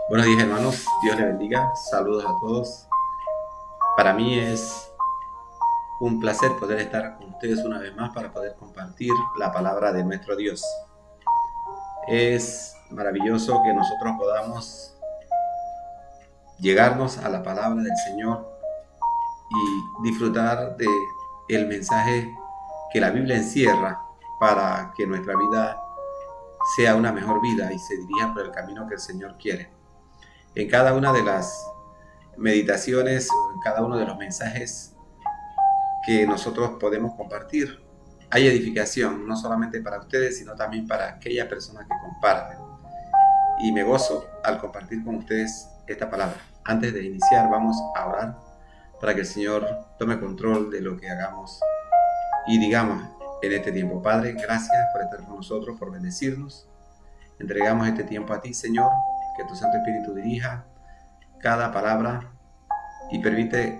Buenos días, hermanos, Dios les bendiga, saludos a todos. Para mí es un placer poder estar con ustedes una vez más para poder compartir la palabra de nuestro Dios. Es maravilloso que nosotros podamos llegarnos a la palabra del Señor y disfrutar de el mensaje que la Biblia encierra para que nuestra vida sea una mejor vida y se dirija por el camino que el Señor quiere. En cada una de las meditaciones, en cada uno de los mensajes que nosotros podemos compartir, hay edificación, no solamente para ustedes, sino también para aquellas personas que comparten. Y me gozo al compartir con ustedes esta palabra. Antes de iniciar, vamos a orar para que el Señor tome control de lo que hagamos y digamos en este tiempo. Padre, gracias por estar con nosotros, por bendecirnos. Entregamos este tiempo a ti, Señor, que tu Santo Espíritu dirija cada palabra y permite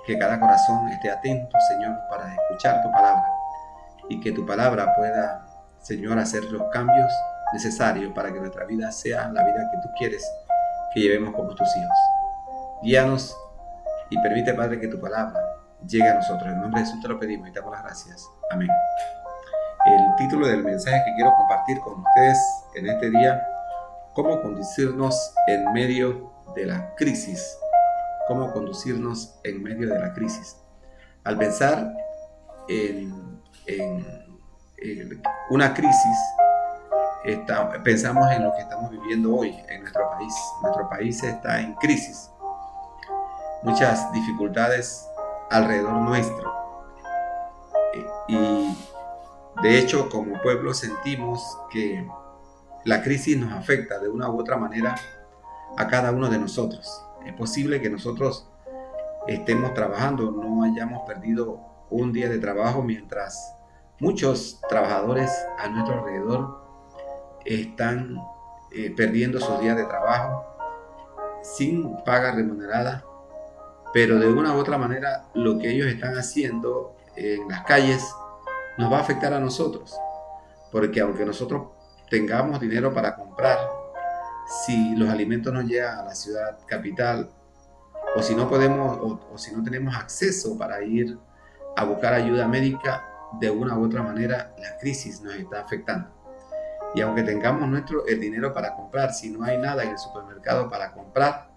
que cada corazón esté atento, Señor, para escuchar tu palabra y que tu palabra pueda, Señor, hacer los cambios necesarios para que nuestra vida sea la vida que tú quieres que llevemos como tus hijos. Guíanos y permite, Padre, que tu palabra llegue a nosotros. En nombre de Jesús te lo pedimos y te damos las gracias. Amén. El título del mensaje que quiero compartir con ustedes en este día: ¿cómo conducirnos en medio de la crisis? ¿Cómo conducirnos en medio de la crisis? Al pensar en una crisis, pensamos en lo que estamos viviendo hoy en nuestro país. Nuestro país está en crisis. Muchas dificultades alrededor nuestro. Y de hecho, como pueblo sentimos que la crisis nos afecta de una u otra manera a cada uno de nosotros. Es posible que nosotros estemos trabajando, no hayamos perdido un día de trabajo, mientras muchos trabajadores a nuestro alrededor están perdiendo sus días de trabajo sin paga remunerada, pero de una u otra manera lo que ellos están haciendo en las calles nos va a afectar a nosotros, porque aunque nosotros tengamos dinero para comprar, si los alimentos no llegan a la ciudad capital, o si no podemos, o si no tenemos acceso para ir a buscar ayuda médica, de una u otra manera la crisis nos está afectando. Y aunque tengamos el dinero para comprar, si no hay nada en el supermercado para comprar,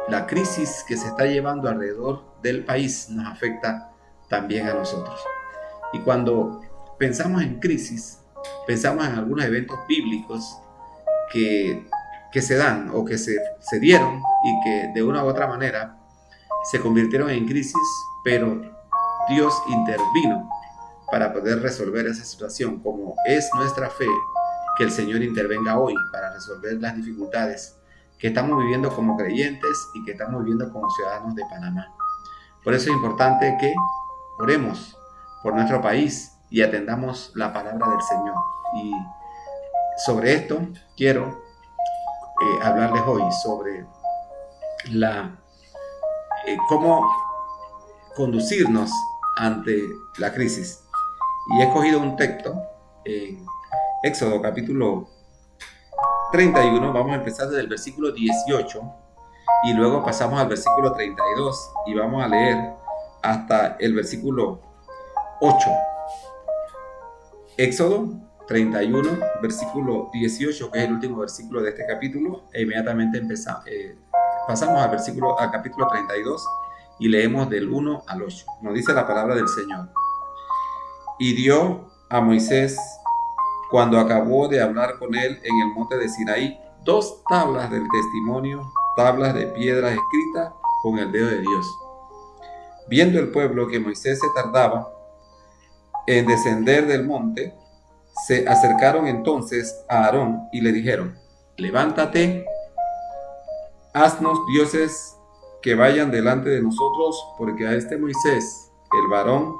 la crisis que se está llevando alrededor del país nos afecta también a nosotros. Y cuando pensamos en crisis, pensamos en algunos eventos bíblicos que se dan o que se dieron y que de una u otra manera se convirtieron en crisis, pero Dios intervino para poder resolver esa situación, como es nuestra fe que el Señor intervenga hoy para resolver las dificultades que estamos viviendo como creyentes y que estamos viviendo como ciudadanos de Panamá. Por eso es importante que oremos por nuestro país y atendamos la palabra del Señor. Y sobre esto quiero hablarles hoy sobre cómo conducirnos ante la crisis. Y he escogido un texto en Éxodo capítulo 31. Vamos a empezar desde el versículo 18 y luego pasamos al versículo 32 y vamos a leer hasta el versículo 8. Éxodo 31, versículo 18, que es el último versículo de este capítulo, e inmediatamente pasamos al capítulo 32 y leemos del 1 al 8. Nos dice la palabra del Señor: y dio a Moisés, cuando acabó de hablar con él en el monte de Sinaí, 2 tablas del testimonio, tablas de piedra escritas con el dedo de Dios. Viendo el pueblo que Moisés se tardaba en descender del monte, se acercaron entonces a Aarón y le dijeron: levántate, haznos dioses que vayan delante de nosotros, porque a este Moisés, el varón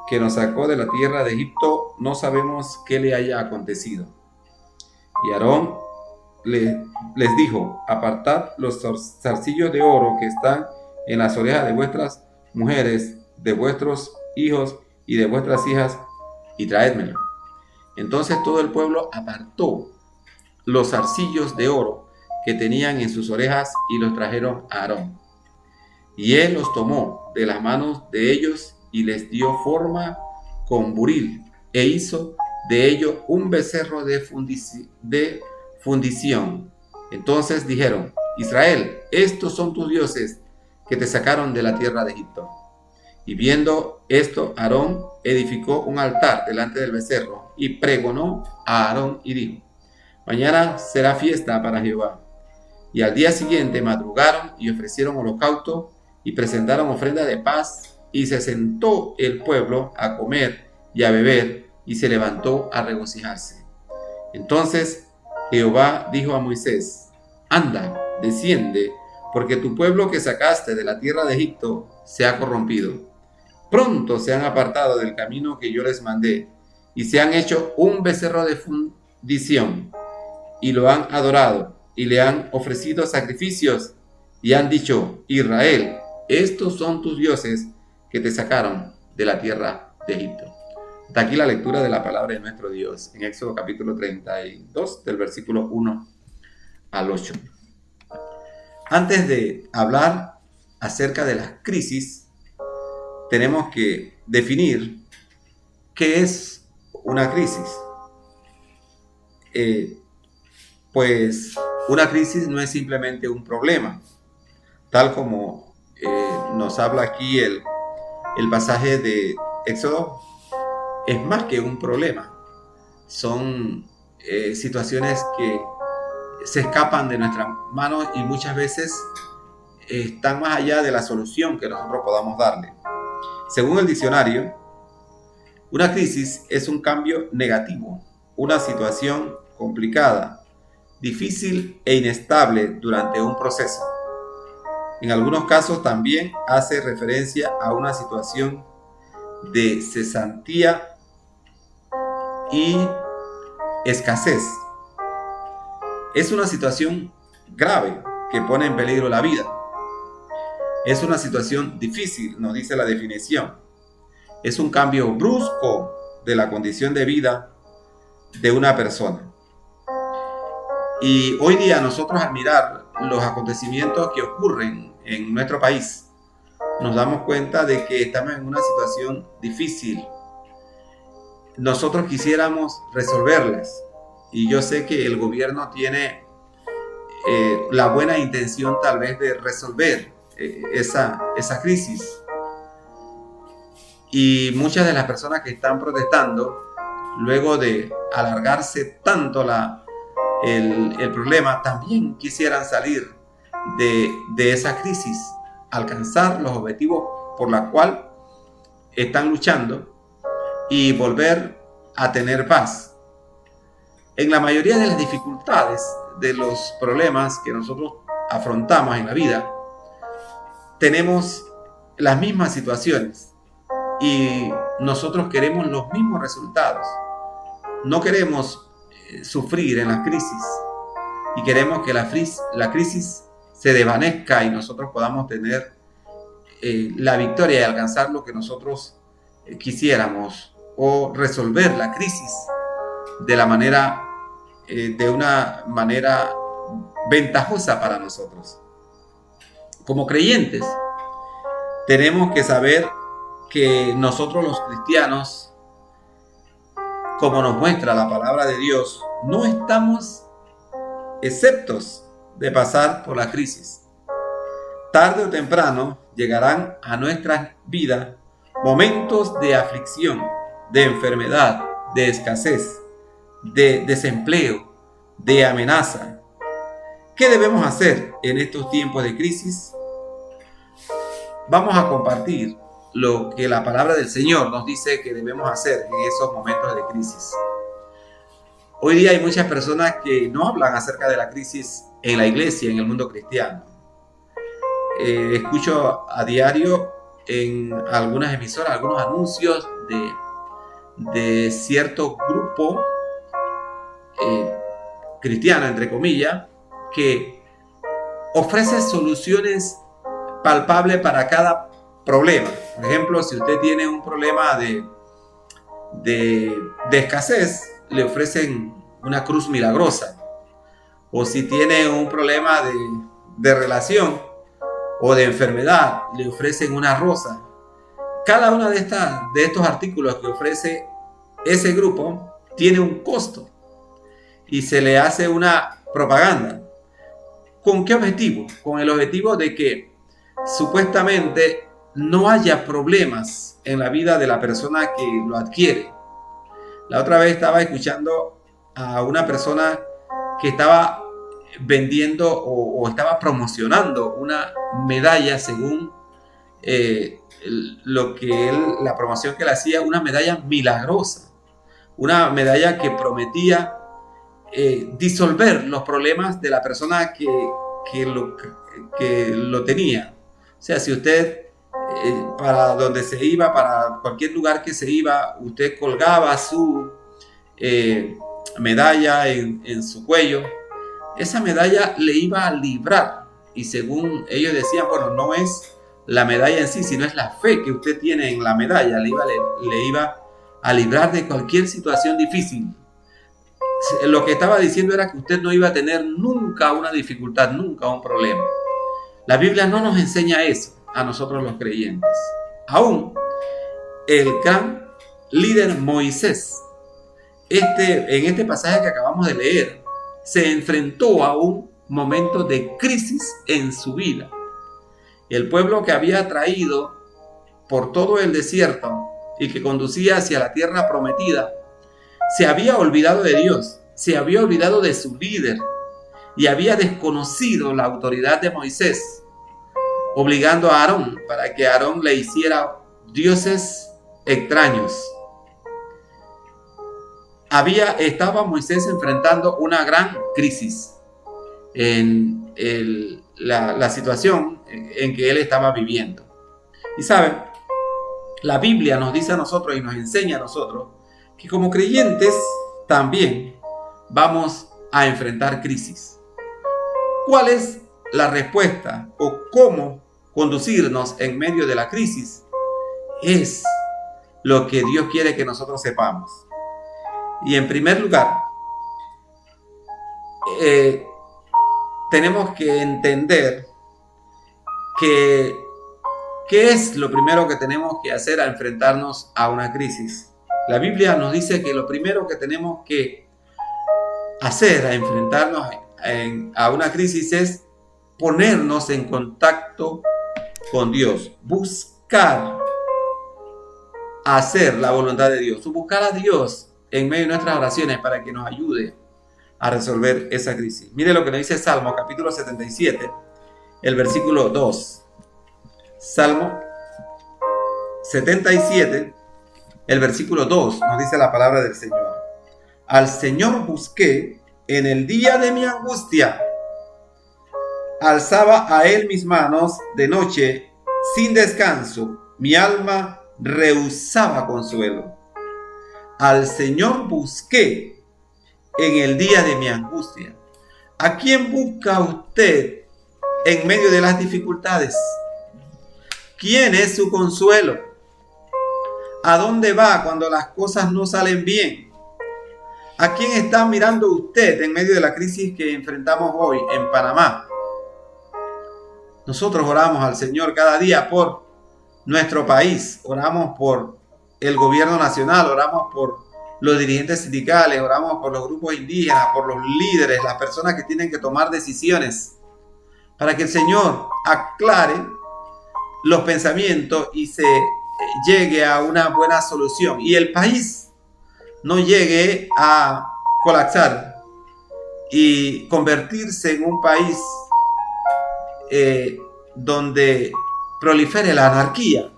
que nos sacó de la tierra de Egipto, no sabemos qué le haya acontecido. Y Aarón les dijo: apartad los zarcillos de oro que están en las orejas de vuestras mujeres, de vuestros hijos y de vuestras hijas, y traédmelo. Entonces todo el pueblo apartó los zarcillos de oro que tenían en sus orejas y los trajeron a Aarón. Y él los tomó de las manos de ellos y les dio forma con buril e hizo de ellos un becerro de fundición. Entonces dijeron: Israel, estos son tus dioses que te sacaron de la tierra de Egipto. Y viendo esto, Aarón edificó un altar delante del becerro y pregonó a Aarón y dijo: mañana será fiesta para Jehová. Y al día siguiente madrugaron y ofrecieron holocausto y presentaron ofrenda de paz, y se sentó el pueblo a comer y a beber, y se levantó a regocijarse. Entonces Jehová dijo a Moisés: anda, desciende, porque tu pueblo que sacaste de la tierra de Egipto se ha corrompido. Pronto se han apartado del camino que yo les mandé, y se han hecho un becerro de fundición, y lo han adorado, y le han ofrecido sacrificios, y han dicho: Israel, estos son tus dioses que te sacaron de la tierra de Egipto. Hasta aquí la lectura de la palabra de nuestro Dios en Éxodo capítulo 32, del versículo 1 al 8. Antes de hablar acerca de las crisis, tenemos que definir qué es una crisis. Pues una crisis no es simplemente un problema, tal como nos habla aquí el pasaje de Éxodo. Es más que un problema, son situaciones que se escapan de nuestras manos y muchas veces están más allá de la solución que nosotros podamos darle. Según el diccionario, una crisis es un cambio negativo, una situación complicada, difícil e inestable durante un proceso. En algunos casos también hace referencia a una situación de cesantía y escasez. Es una situación grave que pone en peligro la vida. Es una situación difícil, nos dice la definición. Es un cambio brusco de la condición de vida de una persona. Y hoy día nosotros, al mirar los acontecimientos que ocurren en nuestro país, nos damos cuenta de que estamos en una situación difícil. Nosotros quisiéramos resolverlas, y yo sé que el gobierno tiene la buena intención tal vez de resolver esa crisis. Y muchas de las personas que están protestando, luego de alargarse tanto el problema, también quisieran salir de esa crisis, alcanzar los objetivos por los cuales están luchando y volver a tener paz. En la mayoría de las dificultades, de los problemas que nosotros afrontamos en la vida, tenemos las mismas situaciones y nosotros queremos los mismos resultados. No queremos sufrir en las crisis y queremos que la crisis se desvanezca y nosotros podamos tener la victoria y alcanzar lo que nosotros quisiéramos, o resolver la crisis de una manera ventajosa para nosotros. Como creyentes, tenemos que saber que nosotros los cristianos, como nos muestra la palabra de Dios, no estamos exceptos de pasar por la crisis. Tarde o temprano llegarán a nuestras vidas momentos de aflicción, de enfermedad, de escasez, de desempleo, de amenaza. ¿Qué debemos hacer en estos tiempos de crisis? Vamos a compartir lo que la palabra del Señor nos dice que debemos hacer en esos momentos de crisis. Hoy día hay muchas personas que no hablan acerca de la crisis en la iglesia, en el mundo cristiano. Escucho a diario en algunas emisoras algunos anuncios de cierto grupo cristiano, entre comillas, que ofrece soluciones palpables para cada problema. Por ejemplo, si usted tiene un problema de escasez, le ofrecen una cruz milagrosa. o si tiene un problema de relación o de enfermedad, le ofrecen una rosa. Cada una de estos artículos que ofrece ese grupo tiene un costo y se le hace una propaganda. ¿Con qué objetivo? Con el objetivo de que supuestamente no haya problemas en la vida de la persona que lo adquiere. La otra vez estaba escuchando a una persona que estaba vendiendo o estaba promocionando una medalla según la promoción que le hacía, una medalla milagrosa, una medalla que prometía disolver los problemas de la persona que lo tenía. O sea, si usted para donde se iba, para cualquier lugar que se iba, usted colgaba su medalla en su cuello, esa medalla le iba a librar. Y según ellos decían, bueno, no es la medalla en sí, sino es la fe que usted tiene en la medalla, le iba a librar de cualquier situación difícil. Lo que estaba diciendo era que usted no iba a tener nunca una dificultad, nunca un problema. La Biblia no nos enseña eso a nosotros los creyentes. Aún el gran líder Moisés, en este pasaje que acabamos de leer, se enfrentó a un momento de crisis en su vida. El pueblo que había traído por todo el desierto y que conducía hacia la tierra prometida, se había olvidado de Dios, se había olvidado de su líder y había desconocido la autoridad de Moisés, obligando a Aarón para que Aarón le hiciera dioses extraños. Estaba Moisés enfrentando una gran crisis en la situación en que él estaba viviendo. Y saben, la Biblia nos dice a nosotros y nos enseña a nosotros que como creyentes también vamos a enfrentar crisis. ¿Cuál es la respuesta o cómo conducirnos en medio de la crisis? Es lo que Dios quiere que nosotros sepamos. Y en primer lugar, tenemos que entender qué es lo primero que tenemos que hacer al enfrentarnos a una crisis. La Biblia nos dice que lo primero que tenemos que hacer al enfrentarnos a una crisis es ponernos en contacto con Dios, buscar hacer la voluntad de Dios, buscar a Dios en medio de nuestras oraciones para que nos ayude a resolver esa crisis. Mire lo que nos dice Salmo capítulo 77, el versículo 2. Salmo 77, el versículo 2 nos dice la palabra del Señor. Al Señor busqué en el día de mi angustia. Alzaba a Él mis manos de noche sin descanso. Mi alma rehusaba consuelo. Al Señor busqué en el día de mi angustia. ¿A quién busca usted en medio de las dificultades? ¿Quién es su consuelo? ¿A dónde va cuando las cosas no salen bien? ¿A quién está mirando usted en medio de la crisis que enfrentamos hoy en Panamá? Nosotros oramos al Señor cada día por nuestro país, oramos por el gobierno nacional, oramos por los dirigentes sindicales, oramos por los grupos indígenas, por los líderes, las personas que tienen que tomar decisiones, para que el Señor aclare los pensamientos y se llegue a una buena solución y el país no llegue a colapsar y convertirse en un país donde prolifere la anarquía,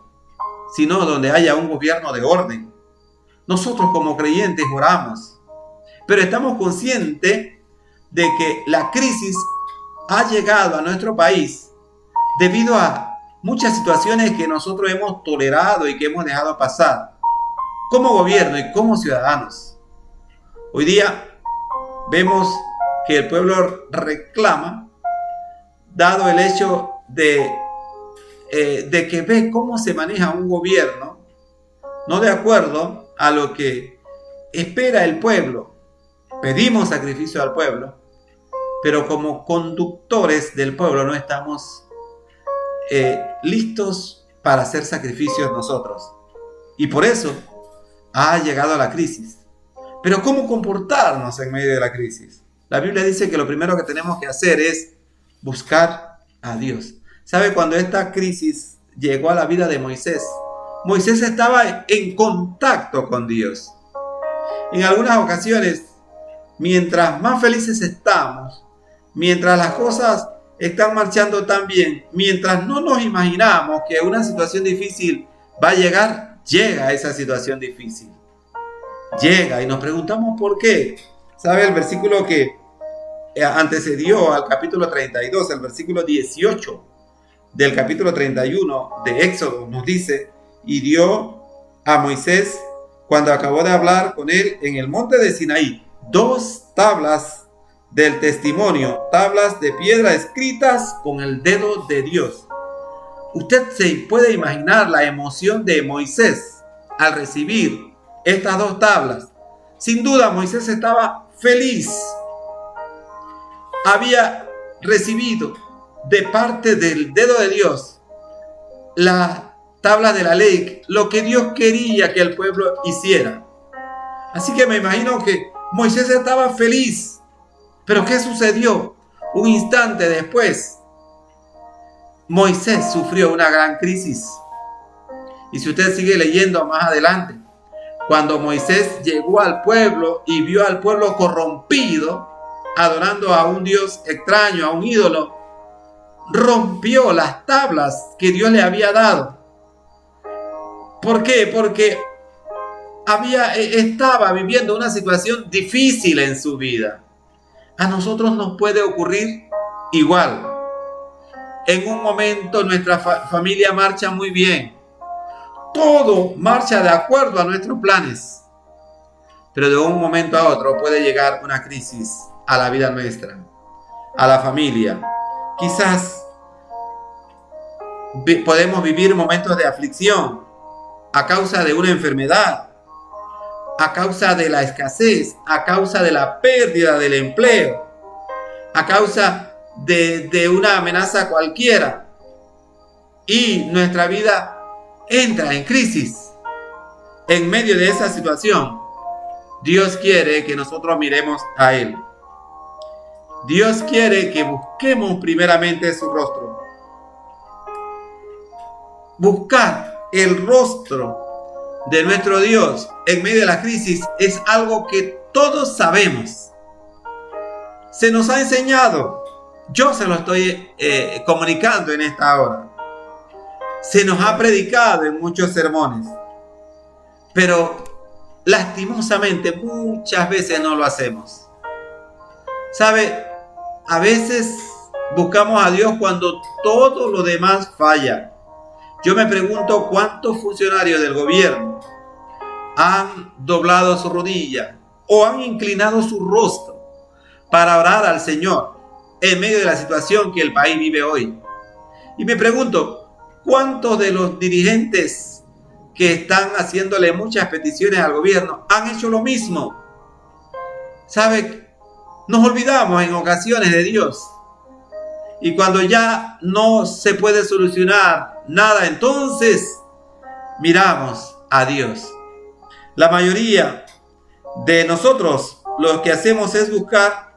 sino donde haya un gobierno de orden. Nosotros como creyentes oramos, pero estamos conscientes de que la crisis ha llegado a nuestro país debido a muchas situaciones que nosotros hemos tolerado y que hemos dejado pasar como gobierno y como ciudadanos. Hoy día vemos que el pueblo reclama, dado el hecho de que ve cómo se maneja un gobierno, no de acuerdo a lo que espera el pueblo. Pedimos sacrificio al pueblo, pero como conductores del pueblo no estamos listos para hacer sacrificios nosotros. Y por eso ha llegado la crisis. Pero ¿cómo comportarnos en medio de la crisis? La Biblia dice que lo primero que tenemos que hacer es buscar a Dios. ¿Sabe? Cuando esta crisis llegó a la vida de Moisés, Moisés estaba en contacto con Dios. En algunas ocasiones, mientras más felices estamos, mientras las cosas están marchando tan bien, mientras no nos imaginamos que una situación difícil va a llegar, llega esa situación difícil. Llega y nos preguntamos por qué. ¿Sabe? El versículo que antecedió al capítulo 32, el versículo 18 del capítulo 31 de Éxodo nos dice: y dio a Moisés, cuando acabó de hablar con él en el monte de Sinaí, 2 tablas del testimonio, tablas de piedra escritas con el dedo de Dios. Usted se puede imaginar la emoción de Moisés al recibir estas 2 tablas. Sin duda, Moisés estaba feliz. Había recibido de parte del dedo de Dios la tabla de la ley, lo que Dios quería que el pueblo hiciera. Así que me imagino que Moisés estaba feliz. Pero ¿qué sucedió? Un instante después, Moisés sufrió una gran crisis. Y si usted sigue leyendo más adelante, cuando Moisés llegó al pueblo y vio al pueblo corrompido, adorando a un Dios extraño, a un ídolo, rompió las tablas que Dios le había dado. ¿Por qué? Porque estaba viviendo una situación difícil en su vida. A nosotros nos puede ocurrir igual. En un momento nuestra familia marcha muy bien. Todo marcha de acuerdo a nuestros planes. Pero de un momento a otro puede llegar una crisis a la vida nuestra, a la familia. Quizás podemos vivir momentos de aflicción a causa de una enfermedad, a causa de la escasez, a causa de la pérdida del empleo, a causa de una amenaza cualquiera. Y nuestra vida entra en crisis. En medio de esa situación, Dios quiere que nosotros miremos a Él. Dios quiere que busquemos primeramente su rostro. Buscar el rostro de nuestro Dios en medio de la crisis es algo que todos sabemos. Se nos ha enseñado. Yo se lo estoy comunicando en esta hora. Se nos ha predicado en muchos sermones. Pero lastimosamente muchas veces no lo hacemos. ¿Sabe? A veces buscamos a Dios cuando todo lo demás falla. Yo me pregunto cuántos funcionarios del gobierno han doblado su rodilla o han inclinado su rostro para orar al Señor en medio de la situación que el país vive hoy. Y me pregunto, ¿cuántos de los dirigentes que están haciéndole muchas peticiones al gobierno han hecho lo mismo? ¿Sabe? Nos olvidamos en ocasiones de Dios. Y cuando ya no se puede solucionar nada, entonces miramos a Dios. La mayoría de nosotros lo que hacemos es buscar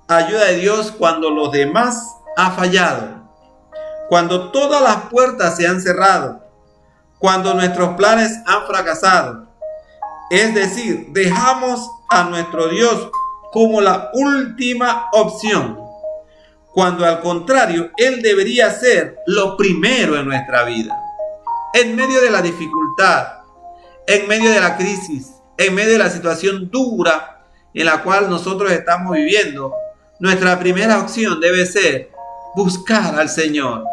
ayuda de Dios cuando los demás han fallado, cuando todas las puertas se han cerrado, cuando nuestros planes han fracasado. Es decir, dejamos a nuestro Dios como la última opción, cuando al contrario, Él debería ser lo primero en nuestra vida. En medio de la dificultad, en medio de la crisis, en medio de la situación dura en la cual nosotros estamos viviendo, nuestra primera opción debe ser buscar al Señor.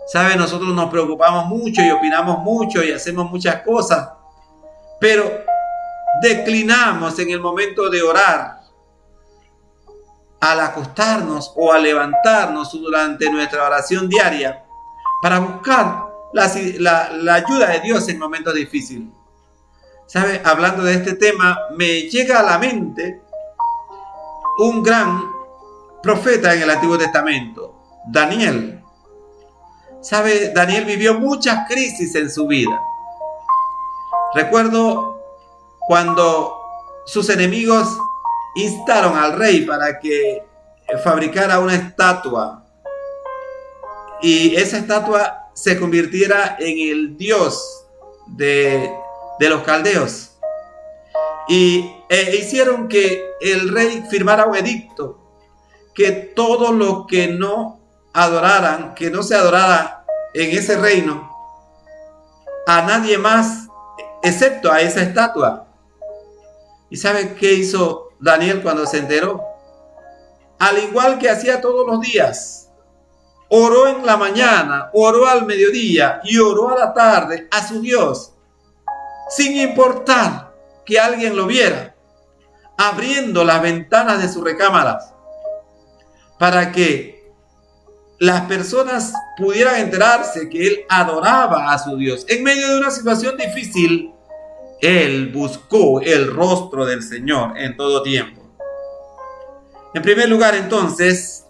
¿Sabe? Nosotros nos preocupamos mucho y opinamos mucho y hacemos muchas cosas, pero declinamos en el momento de orar, al acostarnos o al levantarnos durante nuestra oración diaria para buscar la ayuda de Dios en momentos difíciles. ¿Sabe? Hablando de este tema, me llega a la mente un gran profeta en el Antiguo Testamento, Daniel. ¿Sabe? Daniel vivió muchas crisis en su vida. Recuerdo cuando sus enemigos instaron al rey para que fabricara una estatua y esa estatua se convirtiera en el dios de los caldeos, y hicieron que el rey firmara un edicto que todos los que no adoraran, que no se adorara en ese reino a nadie más excepto a esa estatua. ¿Y sabe qué hizo Daniel cuando se enteró? Al igual que hacía todos los días, oró en la mañana, oró al mediodía y oró a la tarde a su Dios, sin importar que alguien lo viera, abriendo las ventanas de sus recámaras para que las personas pudieran enterarse que él adoraba a su Dios. En medio de una situación difícil, él buscó el rostro del Señor en todo tiempo. En primer lugar, entonces,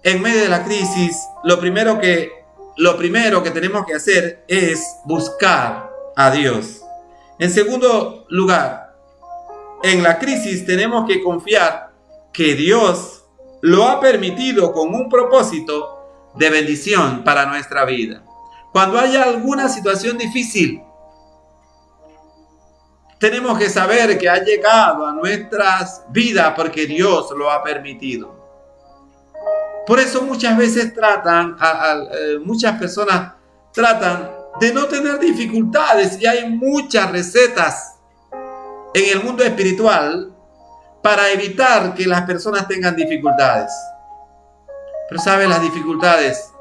en medio de la crisis, lo primero que tenemos que hacer es buscar a Dios. En segundo lugar, en la crisis tenemos que confiar que Dios lo ha permitido con un propósito de bendición para nuestra vida. Cuando haya alguna situación difícil, tenemos que saber que ha llegado a nuestras vidas porque Dios lo ha permitido. Por eso muchas veces muchas personas tratan de no tener dificultades, y hay muchas recetas en el mundo espiritual para evitar que las personas tengan dificultades. Pero ¿sabes? Las dificultades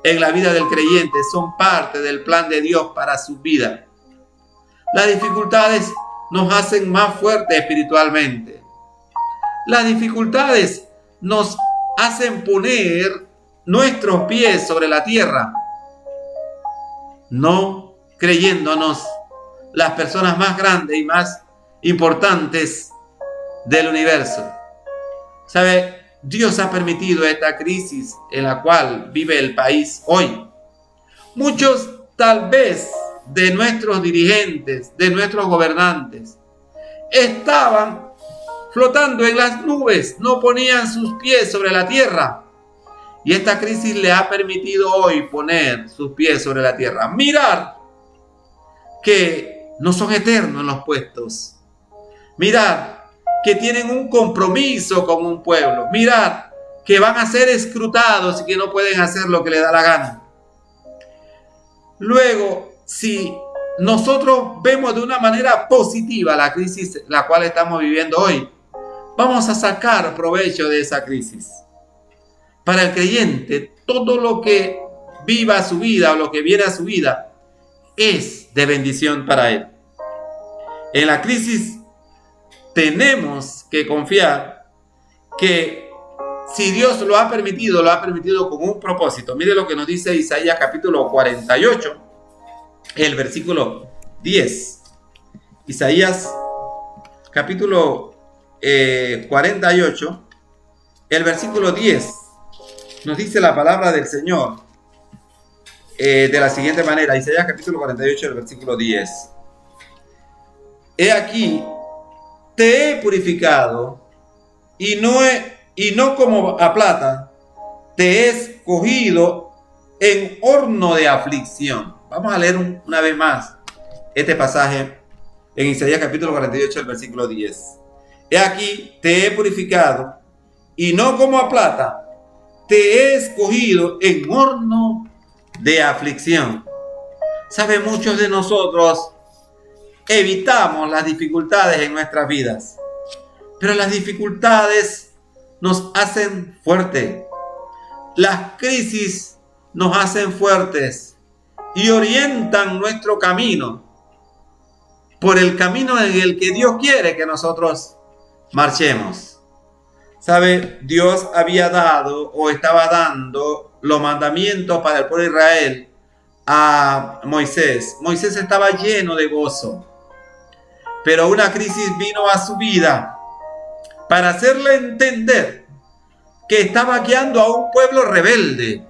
en la vida del creyente son parte del plan de Dios para su vida. Las dificultades nos hacen más fuertes espiritualmente. Las dificultades nos hacen poner nuestros pies sobre la tierra, no creyéndonos las personas más grandes y más importantes del universo. ¿Sabe? Dios ha permitido esta crisis en la cual vive el país hoy. Muchos, tal vez, de nuestros dirigentes, de nuestros gobernantes, estaban flotando en las nubes, no ponían sus pies sobre la tierra. Y esta crisis le ha permitido hoy poner sus pies sobre la tierra. Mirar que no son eternos en los puestos. Mirar que tienen un compromiso con un pueblo. Mirar que van a ser escrutados y que no pueden hacer lo que les da la gana. Luego, si nosotros vemos de una manera positiva la crisis la cual estamos viviendo hoy, vamos a sacar provecho de esa crisis. Para el creyente, todo lo que viva su vida o lo que viene a su vida es de bendición para él. En la crisis tenemos que confiar que si Dios lo ha permitido con un propósito. Mire lo que nos dice Isaías capítulo 48, el versículo 10. Isaías capítulo 48, el versículo 10. Nos dice la palabra del Señor de la siguiente manera. Isaías capítulo 48, el versículo 10. He aquí, te he purificado y no como a plata, te he escogido en horno de aflicción. Vamos a leer una vez más este pasaje en Isaías capítulo 48, el versículo 10. He aquí, te he purificado y no como a plata, te he escogido en horno de aflicción. ¿Sabe? Muchos de nosotros evitamos las dificultades en nuestras vidas, pero las dificultades nos hacen fuertes. Las crisis nos hacen fuertes y orientan nuestro camino por el camino en el que Dios quiere que nosotros marchemos. ¿Sabe? Dios había dado o estaba dando los mandamientos para el pueblo de Israel a Moisés. Moisés estaba lleno de gozo, pero una crisis vino a su vida para hacerle entender que estaba guiando a un pueblo rebelde,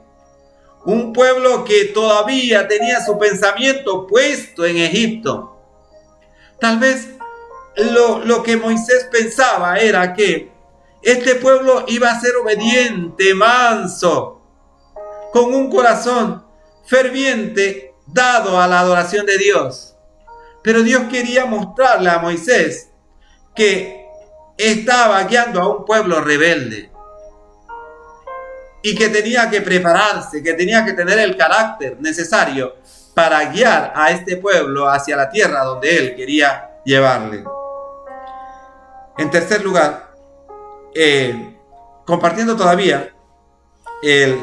un pueblo que todavía tenía su pensamiento puesto en Egipto. Tal vez lo que Moisés pensaba era que este pueblo iba a ser obediente, manso, con un corazón ferviente, dado a la adoración de Dios. Pero Dios quería mostrarle a Moisés que estaba guiando a un pueblo rebelde y que tenía que prepararse, que tenía que tener el carácter necesario para guiar a este pueblo hacia la tierra donde él quería llevarle. En tercer lugar, compartiendo todavía el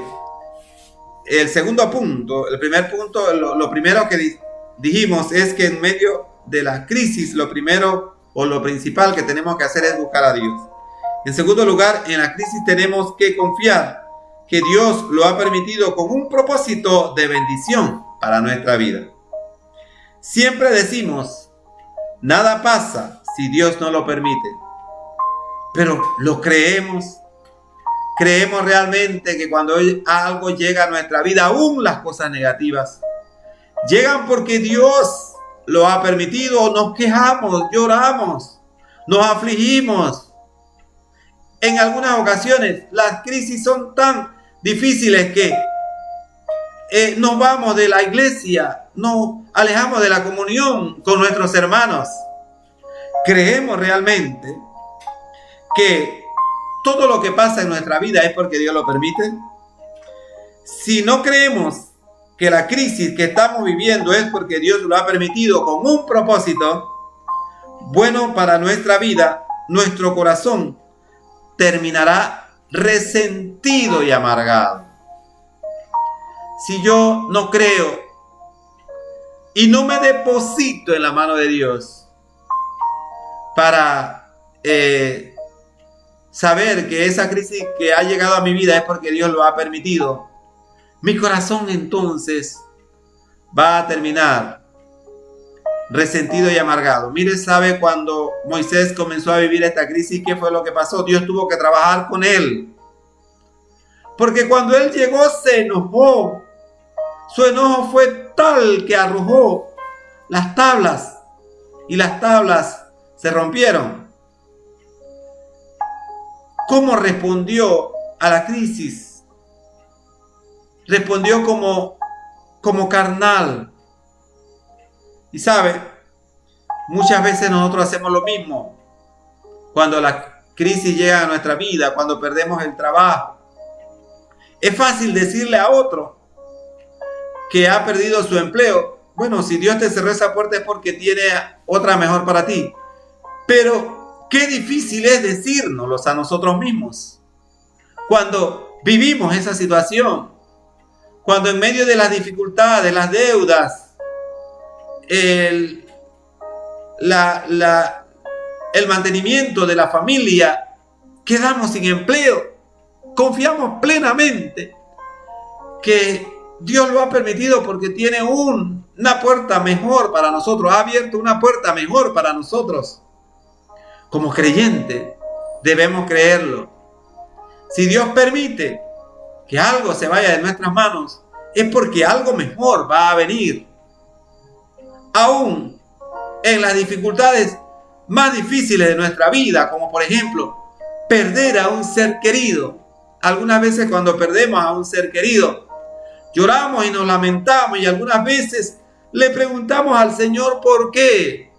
segundo punto, el primer punto, lo primero que dijimos es que en medio de la crisis, lo primero o lo principal que tenemos que hacer es buscar a Dios. En segundo lugar, en la crisis tenemos que confiar que Dios lo ha permitido con un propósito de bendición para nuestra vida. Siempre decimos, nada pasa si Dios no lo permite. Pero ¿lo creemos? ¿Creemos realmente que cuando algo llega a nuestra vida, aún las cosas negativas, llegan porque Dios lo ha permitido? Nos quejamos, lloramos, nos afligimos. En algunas ocasiones las crisis son tan difíciles que nos vamos de la iglesia, nos alejamos de la comunión con nuestros hermanos. ¿Creemos realmente que todo lo que pasa en nuestra vida es porque Dios lo permite? Si no creemos que la crisis que estamos viviendo es porque Dios lo ha permitido con un propósito bueno para nuestra vida, nuestro corazón terminará resentido y amargado. Si yo no creo y no me deposito en la mano de Dios para saber que esa crisis que ha llegado a mi vida es porque Dios lo ha permitido, mi corazón entonces va a terminar resentido y amargado. Mire, ¿sabe cuando Moisés comenzó a vivir esta crisis qué fue lo que pasó? Dios tuvo que trabajar con él. Porque cuando él llegó se enojó. Su enojo fue tal que arrojó las tablas y las tablas se rompieron. ¿Cómo respondió a la crisis? Respondió como carnal. Y sabe, muchas veces nosotros hacemos lo mismo. Cuando la crisis llega a nuestra vida, cuando perdemos el trabajo, es fácil decirle a otro que ha perdido su empleo, bueno, si Dios te cerró esa puerta es porque tiene otra mejor para ti. Pero qué difícil es decírnoslos a nosotros mismos cuando vivimos esa situación, cuando en medio de las dificultades, las deudas, el mantenimiento de la familia, quedamos sin empleo. Confiamos plenamente que Dios lo ha permitido porque tiene una puerta mejor para nosotros, ha abierto una puerta mejor para nosotros. Como creyente debemos creerlo. Si Dios permite que algo se vaya de nuestras manos, es porque algo mejor va a venir. Aún en las dificultades más difíciles de nuestra vida, como por ejemplo perder a un ser querido. Algunas veces cuando perdemos a un ser querido, lloramos y nos lamentamos y algunas veces le preguntamos al Señor por qué.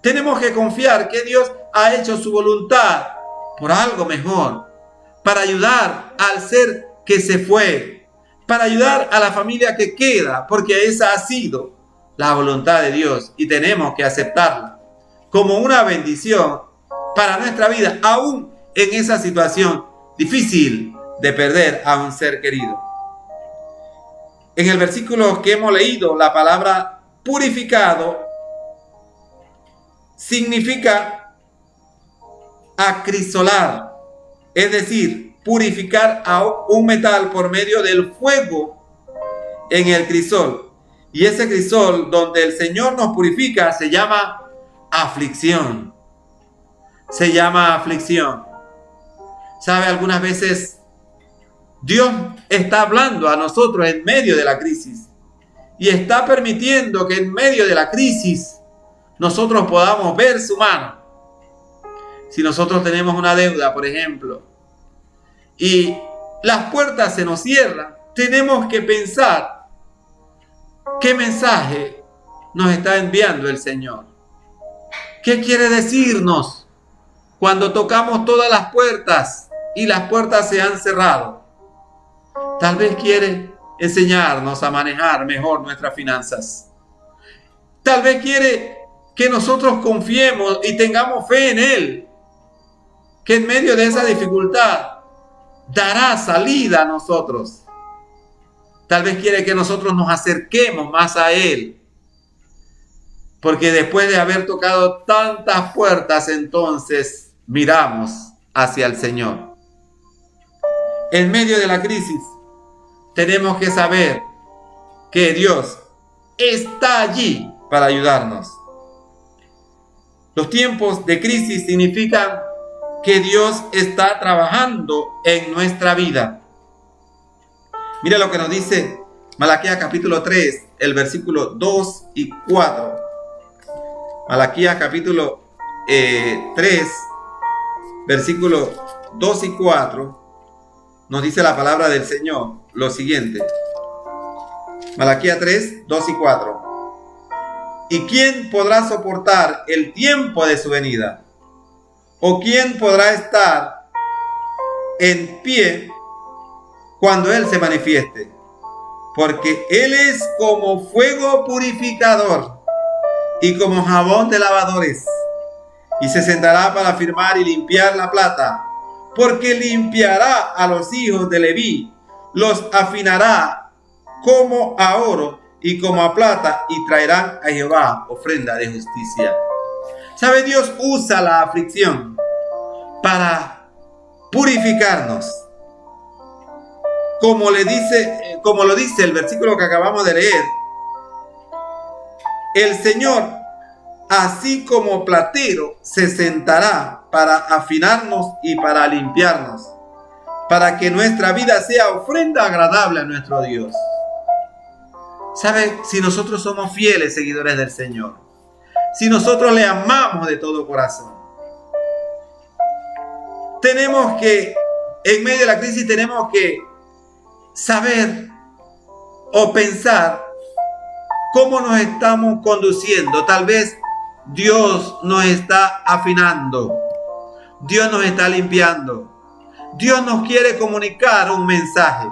Tenemos que confiar que Dios ha hecho su voluntad por algo mejor, para ayudar al ser que se fue, para ayudar a la familia que queda, porque esa ha sido la voluntad de Dios y tenemos que aceptarla como una bendición para nuestra vida, aún en esa situación difícil de perder a un ser querido. En el versículo que hemos leído, la palabra purificado significa acrisolar, es decir, purificar a un metal por medio del fuego en el crisol. Y ese crisol donde el Señor nos purifica se llama aflicción. Se llama aflicción. ¿Sabe? Algunas veces Dios está hablando a nosotros en medio de la crisis y está permitiendo que en medio de la crisis nosotros podamos ver su mano. Si nosotros tenemos una deuda, por ejemplo, y las puertas se nos cierran, tenemos que pensar qué mensaje nos está enviando el Señor. ¿Qué quiere decirnos cuando tocamos todas las puertas y las puertas se han cerrado? Tal vez quiere enseñarnos a manejar mejor nuestras finanzas. Tal vez quiere que nosotros confiemos y tengamos fe en Él, que en medio de esa dificultad dará salida a nosotros. Tal vez quiere que nosotros nos acerquemos más a Él, porque después de haber tocado tantas puertas, entonces miramos hacia el Señor. En medio de la crisis, tenemos que saber que Dios está allí para ayudarnos. Los tiempos de crisis significan que Dios está trabajando en nuestra vida. Mira lo que nos dice Malaquías capítulo 3, el versículo 2 y 4. Malaquías capítulo 3, versículo 2 y 4, nos dice la palabra del Señor lo siguiente. Malaquías 3, 2 y 4. ¿Y quién podrá soportar el tiempo de su venida? ¿O quién podrá estar en pie cuando Él se manifieste? Porque Él es como fuego purificador y como jabón de lavadores, y se sentará para afirmar y limpiar la plata, porque limpiará a los hijos de Leví, los afinará como a oro y como a plata, y traerán a Jehová ofrenda de justicia. ¿Sabe? Dios usa la aflicción para purificarnos. Como lo dice el versículo que acabamos de leer, el Señor, así como platero, se sentará para afinarnos y para limpiarnos, para que nuestra vida sea ofrenda agradable a nuestro Dios. ¿Sabe? Si nosotros somos fieles seguidores del Señor, si nosotros le amamos de todo corazón, tenemos que, en medio de la crisis, tenemos que saber o pensar cómo nos estamos conduciendo. Tal vez Dios nos está afinando, Dios nos está limpiando, Dios nos quiere comunicar un mensaje,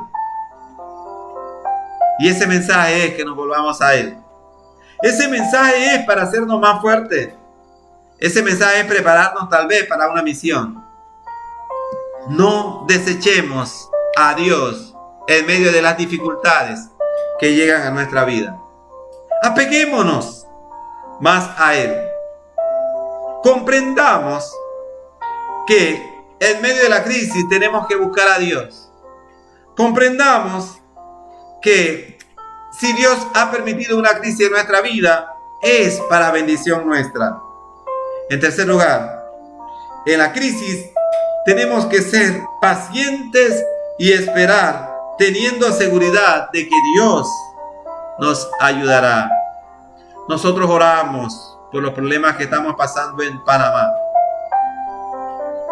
y ese mensaje es que nos volvamos a Él. Ese mensaje es para hacernos más fuertes. Ese mensaje es prepararnos tal vez para una misión. No desechemos a Dios en medio de las dificultades que llegan a nuestra vida. Apeguémonos más a Él. Comprendamos que en medio de la crisis tenemos que buscar a Dios. Comprendamos que si Dios ha permitido una crisis en nuestra vida, es para bendición nuestra. En tercer lugar, en la crisis tenemos que ser pacientes y esperar, teniendo seguridad de que Dios nos ayudará. Nosotros oramos por los problemas que estamos pasando en Panamá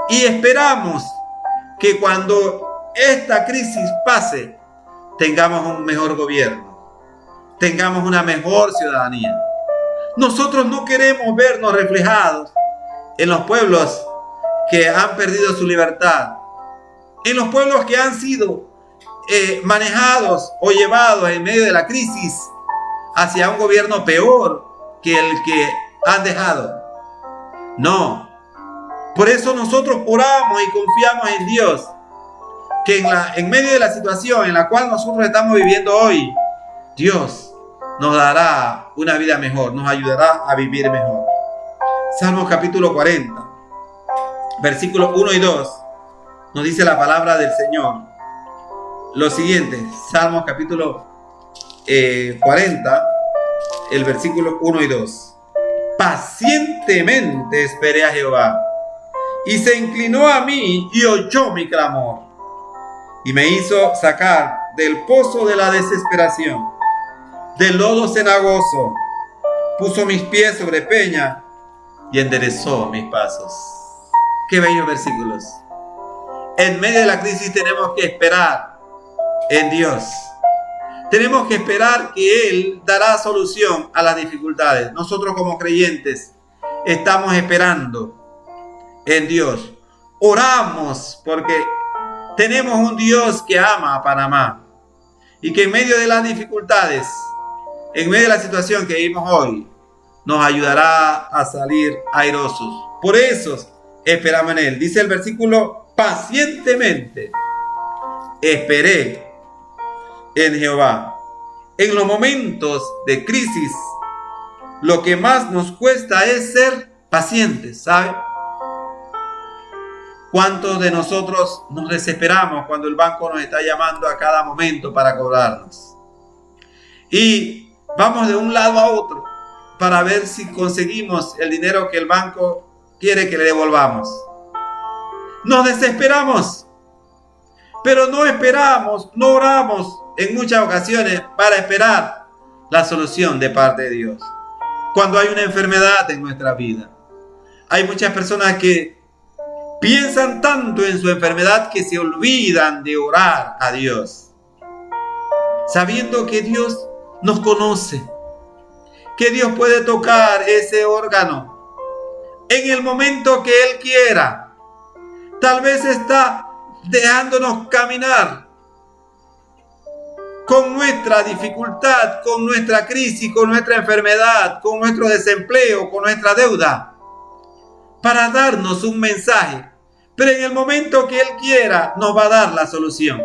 y esperamos que cuando esta crisis pase, tengamos un mejor gobierno, tengamos una mejor ciudadanía. Nosotros no queremos vernos reflejados en los pueblos que han perdido su libertad, en los pueblos que han sido manejados o llevados en medio de la crisis hacia un gobierno peor que el que han dejado. No. Por eso nosotros oramos y confiamos en Dios, que en medio de la situación en la cual nosotros estamos viviendo hoy, Dios nos dará una vida mejor, nos ayudará a vivir mejor. Salmos capítulo 40, versículos 1 y 2, nos dice la palabra del Señor lo siguiente. Salmos capítulo 40, el versículo 1 y 2. Pacientemente esperé a Jehová, y se inclinó a mí y oyó mi clamor, y me hizo sacar del pozo de la desesperación, del lodo cenagoso. Puso mis pies sobre peña y enderezó mis pasos. Qué bellos versículos. En medio de la crisis tenemos que esperar en Dios. Tenemos que esperar que Él dará solución a las dificultades. Nosotros como creyentes estamos esperando en Dios. Oramos porque tenemos un Dios que ama a Panamá y que en medio de las dificultades, en medio de la situación que vivimos hoy, nos ayudará a salir airosos. Por eso esperamos en Él. Dice el versículo: pacientemente esperé en Jehová. En los momentos de crisis, lo que más nos cuesta es ser pacientes, ¿sabe? ¿Cuántos de nosotros nos desesperamos cuando el banco nos está llamando a cada momento para cobrarnos? Y vamos de un lado a otro para ver si conseguimos el dinero que el banco quiere que le devolvamos. Nos desesperamos, pero no esperamos, no oramos en muchas ocasiones para esperar la solución de parte de Dios. Cuando hay una enfermedad en nuestra vida, hay muchas personas que piensan tanto en su enfermedad que se olvidan de orar a Dios, sabiendo que Dios nos conoce, que Dios puede tocar ese órgano en el momento que Él quiera. Tal vez está dejándonos caminar con nuestra dificultad, con nuestra crisis, con nuestra enfermedad, con nuestro desempleo, con nuestra deuda, para darnos un mensaje. Pero en el momento que Él quiera, nos va a dar la solución.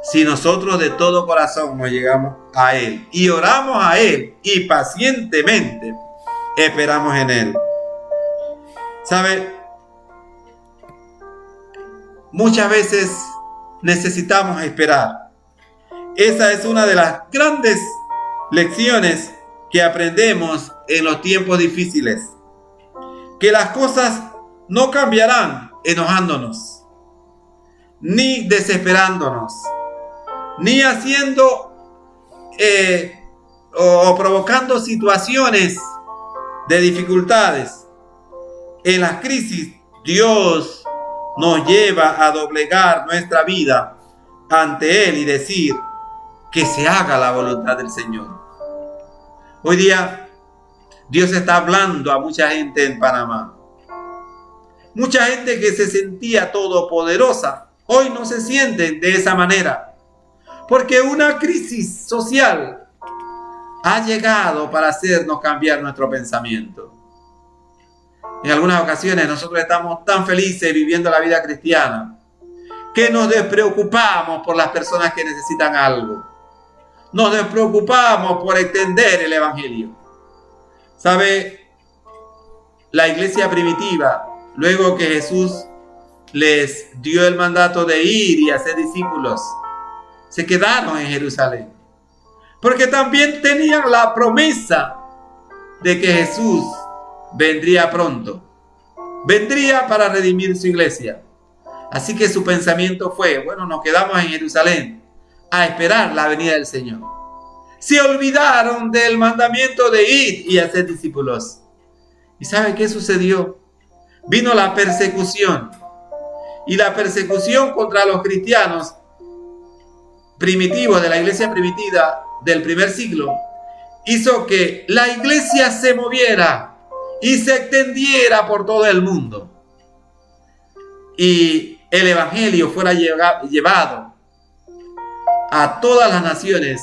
Si nosotros de todo corazón nos llegamos a Él y oramos a Él y pacientemente esperamos en Él. ¿Sabe? Muchas veces necesitamos esperar. Esa es una de las grandes lecciones que aprendemos en los tiempos difíciles. Que las cosas no cambiarán enojándonos, ni desesperándonos, ni haciendo o provocando situaciones de dificultades. En las crisis, Dios nos lleva a doblegar nuestra vida ante Él y decir que se haga la voluntad del Señor. Hoy día, Dios está hablando a mucha gente en Panamá. Mucha gente que se sentía todopoderosa, hoy no se sienten de esa manera. Porque una crisis social ha llegado para hacernos cambiar nuestro pensamiento. En algunas ocasiones nosotros estamos tan felices viviendo la vida cristiana que nos despreocupamos por las personas que necesitan algo. Nos despreocupamos por extender el evangelio. ¿Sabe? La iglesia primitiva, luego que Jesús les dio el mandato de ir y hacer discípulos, se quedaron en Jerusalén. Porque también tenían la promesa de que Jesús vendría pronto. Vendría para redimir su iglesia. Así que su pensamiento fue: bueno, nos quedamos en Jerusalén a esperar la venida del Señor. Se olvidaron del mandamiento de ir y hacer discípulos. ¿Y sabe qué sucedió? Vino la persecución. Y la persecución contra los cristianos primitivos de la iglesia primitiva del primer siglo hizo que la iglesia se moviera y se extendiera por todo el mundo. Y el evangelio fuera llevado a todas las naciones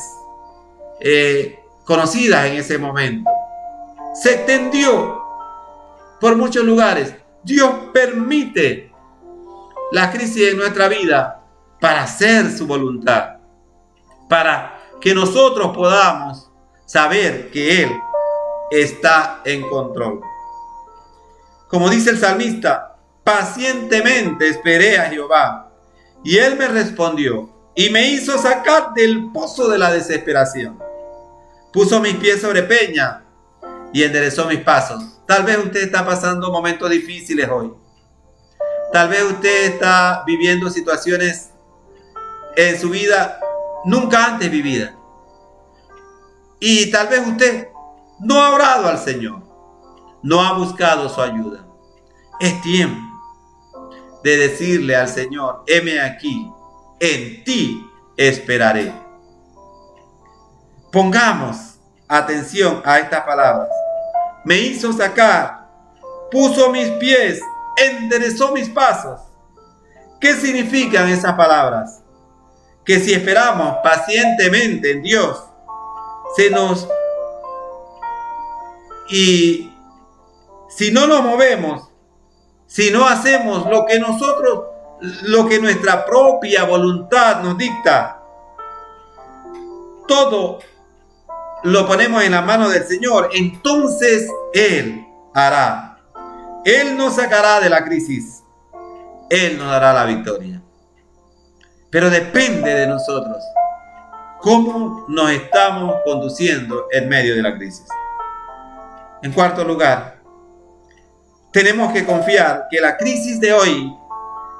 conocidas en ese momento. Se extendió por muchos lugares. Dios permite la crisis en nuestra vida para hacer su voluntad, para que nosotros podamos saber que Él está en control. Como dice el salmista: pacientemente esperé a Jehová, y Él me respondió y me hizo sacar del pozo de la desesperación. Puso mis pies sobre peña y enderezó mis pasos. Tal vez usted está pasando momentos difíciles hoy. Tal vez usted está viviendo situaciones en su vida nunca antes vividas. Y tal vez usted no ha orado al Señor, no ha buscado su ayuda. Es tiempo de decirle al Señor: heme aquí, en ti esperaré. Pongamos atención a estas palabras. Me hizo sacar, puso mis pies, enderezó mis pasos. ¿Qué significan esas palabras? Que si esperamos pacientemente en Dios, y si no nos movemos, si no hacemos lo que nuestra propia voluntad nos dicta, todo lo ponemos en la mano del Señor, entonces Él hará. Él nos sacará de la crisis. Él nos dará la victoria. Pero depende de nosotros cómo nos estamos conduciendo en medio de la crisis. En cuarto lugar, tenemos que confiar que la crisis de hoy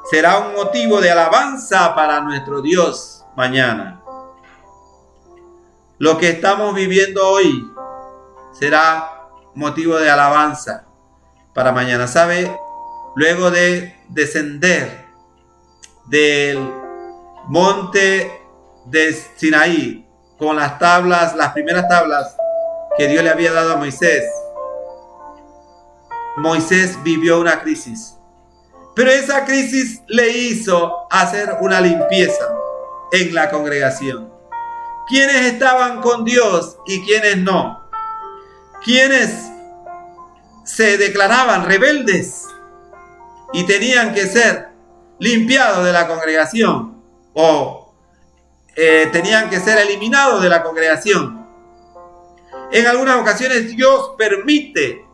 será un motivo de alabanza para nuestro Dios mañana. Lo que estamos viviendo hoy será motivo de alabanza para mañana. ¿Sabe? Luego de descender del monte de Sinaí con las primeras tablas que Dios le había dado a Moisés, Moisés vivió una crisis. Pero esa crisis le hizo hacer una limpieza en la congregación. ¿Quiénes estaban con Dios y quiénes no? ¿Quiénes se declaraban rebeldes y tenían que ser limpiados de la congregación o tenían que ser eliminados de la congregación? En algunas ocasiones Dios permite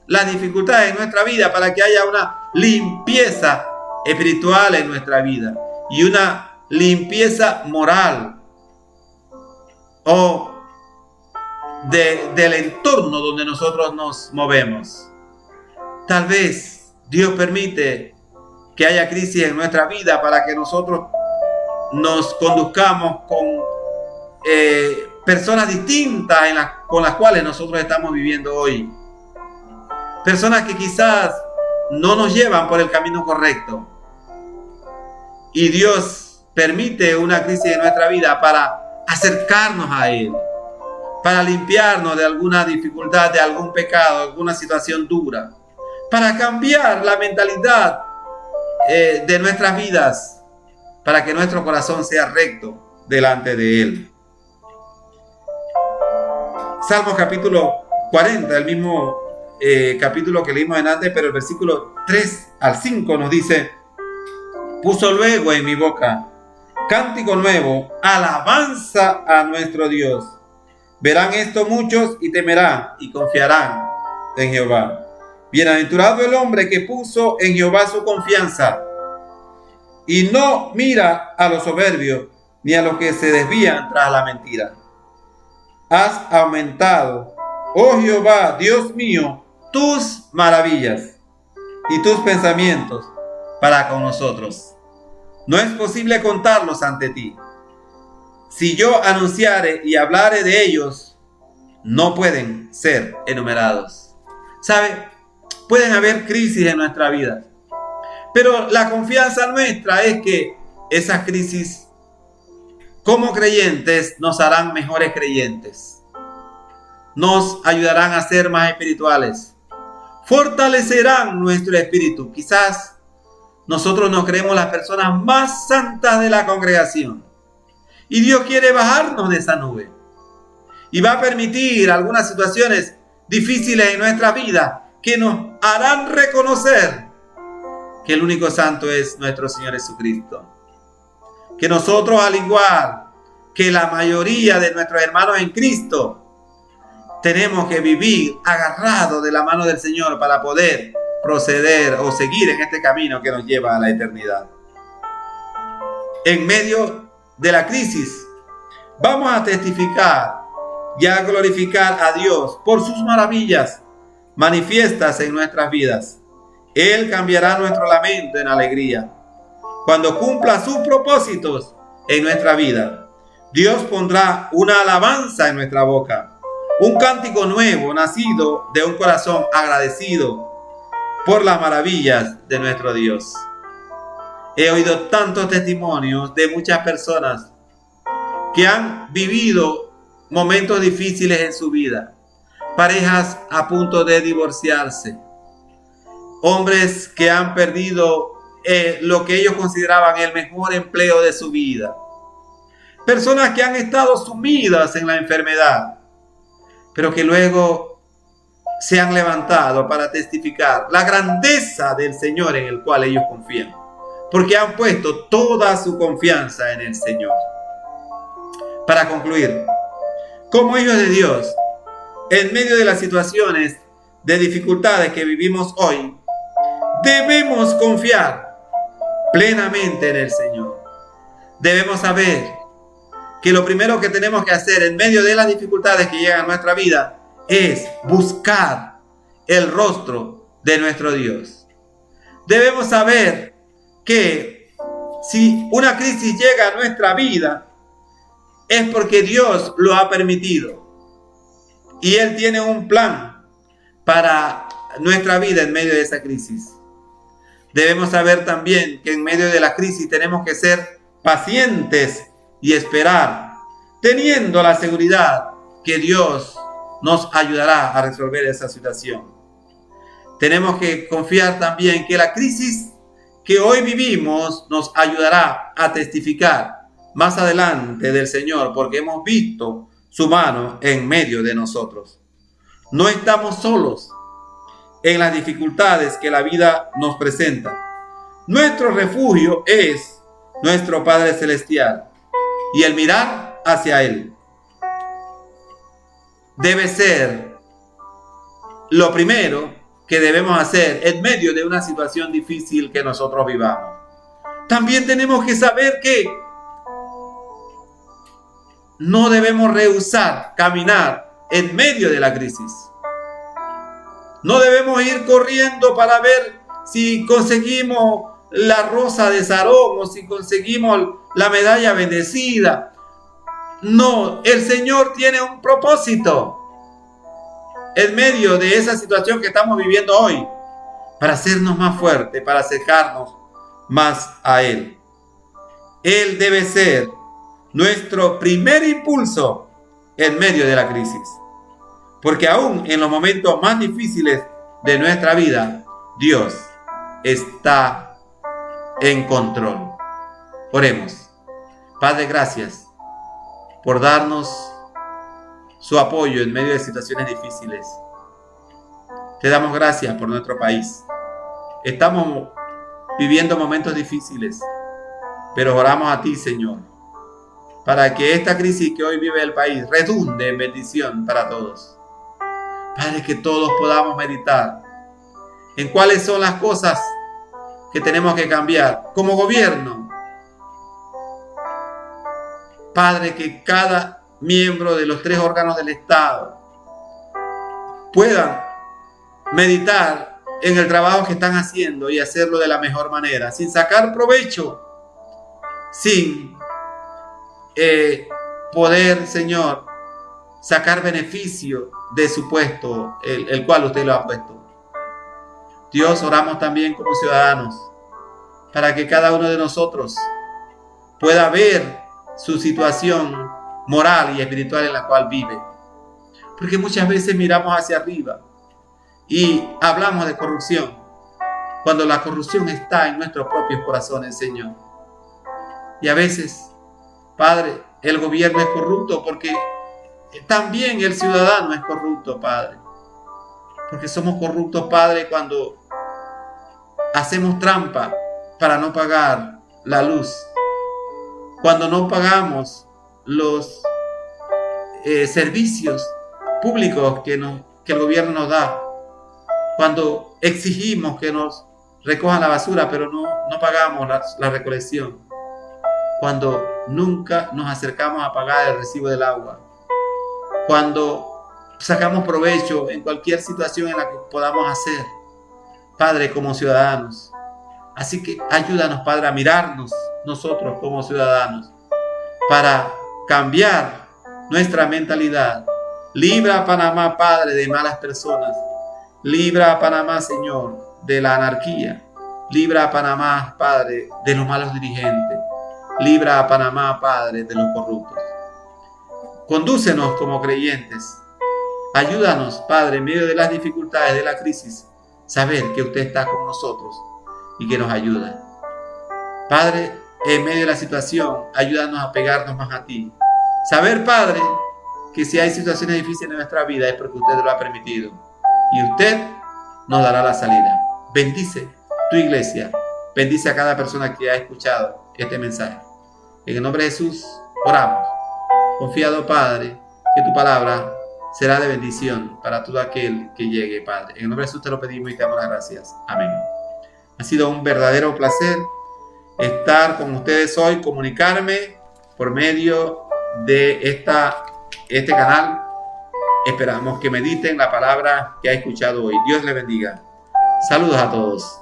las dificultades en nuestra vida para que haya una limpieza espiritual en nuestra vida y una limpieza moral o del entorno donde nosotros nos movemos. Tal vez Dios permite que haya crisis en nuestra vida para que nosotros nos conduzcamos con personas distintas con las cuales nosotros estamos viviendo hoy. Personas que quizás no nos llevan por el camino correcto. Y Dios permite una crisis en nuestra vida para acercarnos a Él, para limpiarnos de alguna dificultad, de algún pecado, de alguna situación dura, para cambiar la mentalidad de nuestras vidas, para que nuestro corazón sea recto delante de Él. Salmos capítulo 40, el mismo capítulo que leímos antes, pero el versículo 3 al 5 nos dice: puso luego en mi boca cántico nuevo, alabanza a nuestro Dios. Verán esto muchos y temerán y confiarán en Jehová. Bienaventurado el hombre que puso en Jehová su confianza y no mira a los soberbios ni a los que se desvían tras la mentira. Has aumentado, oh Jehová, Dios mío, tus maravillas y tus pensamientos para con nosotros. No es posible contarlos ante ti. Si yo anunciare y hablare de ellos, no pueden ser enumerados. ¿Sabe? Pueden haber crisis en nuestra vida, pero la confianza nuestra es que esas crisis, como creyentes, nos harán mejores creyentes. Nos ayudarán a ser más espirituales. Fortalecerán nuestro espíritu. Quizás nosotros nos creemos las personas más santas de la congregación. Y Dios quiere bajarnos de esa nube. Y va a permitir algunas situaciones difíciles en nuestra vida que nos harán reconocer que el único santo es nuestro Señor Jesucristo. Que nosotros, al igual que la mayoría de nuestros hermanos en Cristo, tenemos que vivir agarrados de la mano del Señor para poder proceder o seguir en este camino que nos lleva a la eternidad. En medio de la crisis, vamos a testificar y a glorificar a Dios por sus maravillas, manifiestas en nuestras vidas. Él cambiará nuestro lamento en alegría. Cuando cumpla sus propósitos en nuestra vida, Dios pondrá una alabanza en nuestra boca, un cántico nuevo nacido de un corazón agradecido por las maravillas de nuestro Dios. He oído tantos testimonios de muchas personas que han vivido momentos difíciles en su vida, parejas a punto de divorciarse, hombres que han perdido lo que ellos consideraban el mejor empleo de su vida, personas que han estado sumidas en la enfermedad, pero que luego se han levantado para testificar la grandeza del Señor en el cual ellos confían, porque han puesto toda su confianza en el Señor. Para concluir, como hijos de Dios, en medio de las situaciones de dificultades que vivimos hoy, debemos confiar plenamente en el Señor. Debemos saber que lo primero que tenemos que hacer en medio de las dificultades que llegan a nuestra vida es buscar el rostro de nuestro Dios. Debemos saber que si una crisis llega a nuestra vida es porque Dios lo ha permitido y Él tiene un plan para nuestra vida en medio de esa crisis. Debemos saber también que en medio de la crisis tenemos que ser pacientes y esperar, teniendo la seguridad que Dios nos ayudará a resolver esa situación. Tenemos que confiar también que la crisis que hoy vivimos nos ayudará a testificar más adelante del Señor, porque hemos visto su mano en medio de nosotros. No estamos solos en las dificultades que la vida nos presenta. Nuestro refugio es nuestro Padre Celestial y el mirar hacia Él debe ser lo primero que debemos hacer en medio de una situación difícil que nosotros vivamos. También tenemos que saber que no debemos rehusar caminar en medio de la crisis. No debemos ir corriendo para ver si conseguimos la rosa de Sarón o si conseguimos la medalla bendecida. No, el Señor tiene un propósito en medio de esa situación que estamos viviendo hoy, para hacernos más fuertes, para acercarnos más a Él. Él debe ser nuestro primer impulso en medio de la crisis, porque aún en los momentos más difíciles de nuestra vida, Dios está en control. Oremos. Padre, gracias por darnos su apoyo en medio de situaciones difíciles. Te damos gracias por nuestro país. Estamos viviendo momentos difíciles, pero oramos a ti, Señor, para que esta crisis que hoy vive el país redunde en bendición para todos. Padre, que todos podamos meditar en cuáles son las cosas que tenemos que cambiar como gobierno. Padre, que cada miembro de los 3 órganos del Estado puedan meditar en el trabajo que están haciendo y hacerlo de la mejor manera, sin sacar provecho, sin poder, Señor, sacar beneficio de su puesto, el cual usted lo ha puesto. Dios, oramos también como ciudadanos para que cada uno de nosotros pueda ver su situación moral y espiritual en la cual vive. Porque muchas veces miramos hacia arriba y hablamos de corrupción, cuando la corrupción está en nuestros propios corazones, Señor. Y a veces, Padre, el gobierno es corrupto porque también el ciudadano es corrupto, Padre. Porque somos corruptos, Padre, cuando hacemos trampa para no pagar la luz, cuando no pagamos los servicios públicos que el gobierno nos da, cuando exigimos que nos recojan la basura pero no pagamos la recolección, cuando nunca nos acercamos a pagar el recibo del agua, cuando sacamos provecho en cualquier situación en la que podamos hacer, Padre, como ciudadanos. Así que ayúdanos, Padre, a mirarnos nosotros como ciudadanos para cambiar nuestra mentalidad. Libra a Panamá, Padre, de malas personas. Libra a Panamá, Señor, de la anarquía. Libra a Panamá, Padre, de los malos dirigentes. Libra a Panamá, Padre, de los corruptos. Condúcenos como creyentes. Ayúdanos, Padre, en medio de las dificultades de la crisis, saber que usted está con nosotros y que nos ayuda. Padre, en medio de la situación, ayúdanos a pegarnos más a ti. Saber, Padre, que si hay situaciones difíciles en nuestra vida es porque usted lo ha permitido y usted nos dará la salida. Bendice tu iglesia. Bendice a cada persona que ha escuchado este mensaje. En el nombre de Jesús, oramos. Confiado, Padre, que tu palabra será de bendición para todo aquel que llegue, Padre. En el nombre de Jesús te lo pedimos y te damos las gracias. Amén. Ha sido un verdadero placer estar con ustedes hoy, comunicarme por medio de este canal. Esperamos que mediten la palabra que ha escuchado hoy. Dios les bendiga. Saludos a todos.